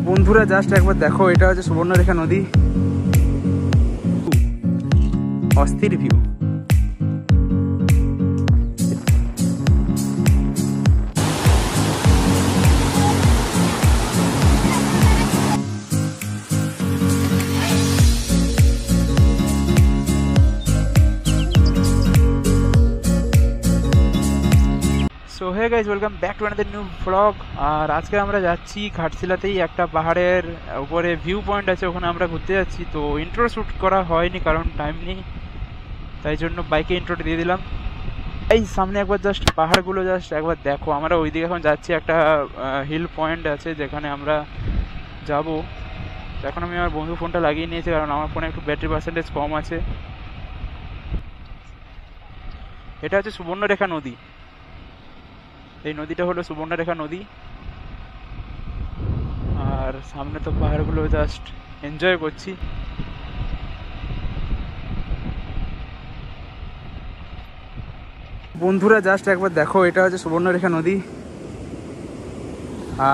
বন্ধুরা জাস্ট একবার দেখো, এটা হচ্ছে সুবর্ণরেখা নদী। অস্থির view. So hey guys, welcome back to another new vlog. আর আজকে আমরা যাচ্ছি ঘাটশিলাতেই একটা পাহাড়ের উপরে ভিউ পয়েন্ট আছে, ওখানে আমরা ঘুরতে যাচ্ছি। তো ইন্ট্রো শ্যুট করা হয়নি কারণ টাইম নেই, তাই জন্য বাইকে ইন্ট্রোটা দিয়ে দিলাম। এই সামনে একবার জাস্ট পাহাড়গুলো জাস্ট একবার দেখো। আমরা ওইদিকে এখন যাচ্ছি, একটা হিল পয়েন্ট আছে যেখানে আমরা যাব। এখন আমি আমার বন্ধু ফোনটা লাগিয়ে নিয়েছি কারণ আমার ফোনে একটু ব্যাটারি পার্সেন্টেজ কম আছে। এটা হচ্ছে সুবর্ণরেখা নদী। এই নদীটা হলো সুবর্ণরেখা নদী। আর সামনে তো পাহাড়গুলো জাস্ট এনজয় করছি। বন্ধুরা জাস্ট একবার দেখো, এটা হচ্ছে সুবর্ণরেখা নদী।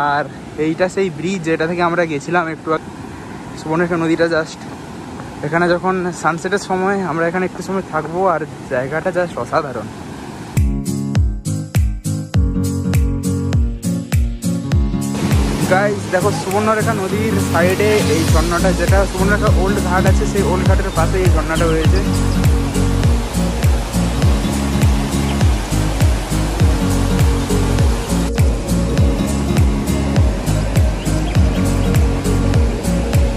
আর এইটা সেই ব্রিজ যেটা থেকে আমরা গেছিলাম একটু। সুবর্ণরেখা নদীটা জাস্ট এখানে যখন সানসেটের সময় আমরা এখানে একটু সময় থাকবো। আর জায়গাটা জাস্ট অসাধারণ। গাইস দেখো, সুবর্ণরেখা নদীর সাইডে এই ঝর্ণাটা, যেটা সুবর্ণরেখা ওল্ড ঘাট আছে, সেই ওল্ড ঘাটের পাশে এই ঝর্ণাটা রয়েছে।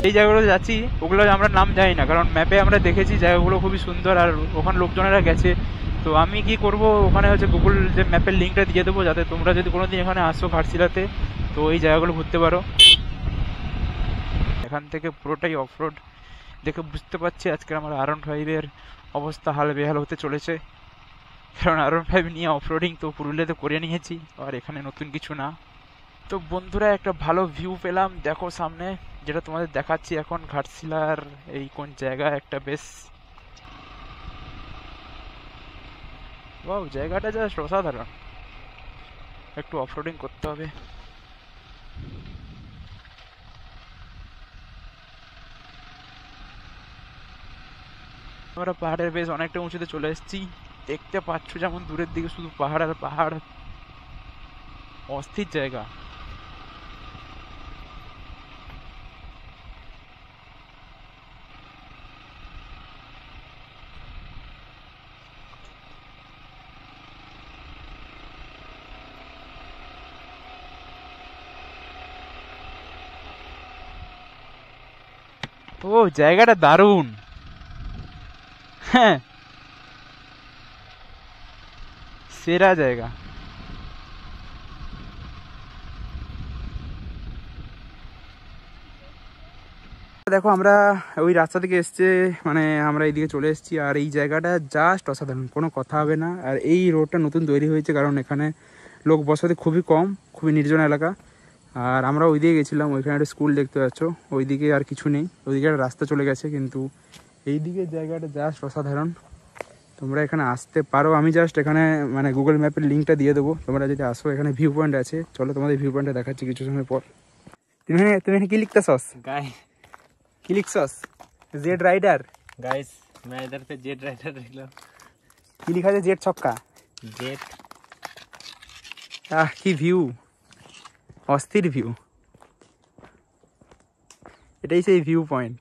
এই জায়গাগুলো যাচ্ছি, ওগুলো আমরা নাম জানি না কারণ ম্যাপে আমরা দেখেছি জায়গাগুলো খুবই সুন্দর আর ওখানে লোকজনেরা গেছে। তো আমি কি করব, ওখানে হচ্ছে গুগল যে ম্যাপের লিঙ্কটা দিয়ে দেবো, যাতে তোমরা যদি কোনোদিন এখানে আসো ঘাটশিলাতে তো এই জায়গাগুলো ঘুরতে পারো। এখান থেকে পুরোটাই অফরোড। দেখে বুঝতে পারছি আজকে আমার R15-এর অবস্থা হাল বেহাল হতে চলেছে, কারণ R15 নিয়ে অফরোডিং তো পুরুলিয়াতে করে নিয়েছি, আর এখানে নতুন কিছু না। তো বন্ধুরা একটা ভালো ভিউ পেলাম, দেখো সামনে, যেটা তোমাদের দেখাচ্ছি এখন। ঘাটশিলার এই কোন জায়গা একটা বেশ ওয়াও, জায়গাটা জাস্ট অসাধারণ। একটু অফরোডিং করতে হবে। আমরা পাহাড়ের বেশ অনেকটা উঁচুতে চলে এসেছি। দেখতে পাচ্ছ যেমন দূরের দিকে শুধু পাহাড় আর পাহাড়। অস্থির জায়গা। ও, জায়গাটা দারুণ। হ্যাঁ, সেরা জায়গা। দেখো আমরা ওই রাস্তা থেকে এসছে, মানে আমরা এইদিকে চলে এসেছি। আর এই জায়গাটা জাস্ট অসাধারণ, কোনো কথা হবে না। আর এই রোডটা নতুন তৈরি হয়েছে কারণ এখানে লোক বসতি খুবই কম, খুবই নির্জন এলাকা। আর আমরা ওইদিকে গেছিলাম, ওইখানে একটা স্কুল দেখতে পাচ্ছ, ওইদিকে আর কিছু নেই, ওইদিকে একটা রাস্তা চলে গেছে। কিন্তু এইদিকে জায়গাটা জাস্ট অসাধারণ, তোমরা এখানে আসতে পারো। আমি জাস্ট এখানে মানে গুগল ম্যাপের লিঙ্কটা দিয়ে দেবো, তোমরা যদি আসো। এখানে ভিউ পয়েন্ট আছে, চলো তোমাদের ভিউ পয়েন্টটা দেখাচ্ছি কিছু সময় পর। তুমি এখানে কি লিখতেছস গাই? কি লিখছস? Z rider. गाइस मैं इधर पे जेट राइडर देख लो। কি লিখা আছে? জেড ছক্কা। जेट। কি ভিউ, অস্থির ভিউ। এটাই সেই ভিউ পয়েন্ট।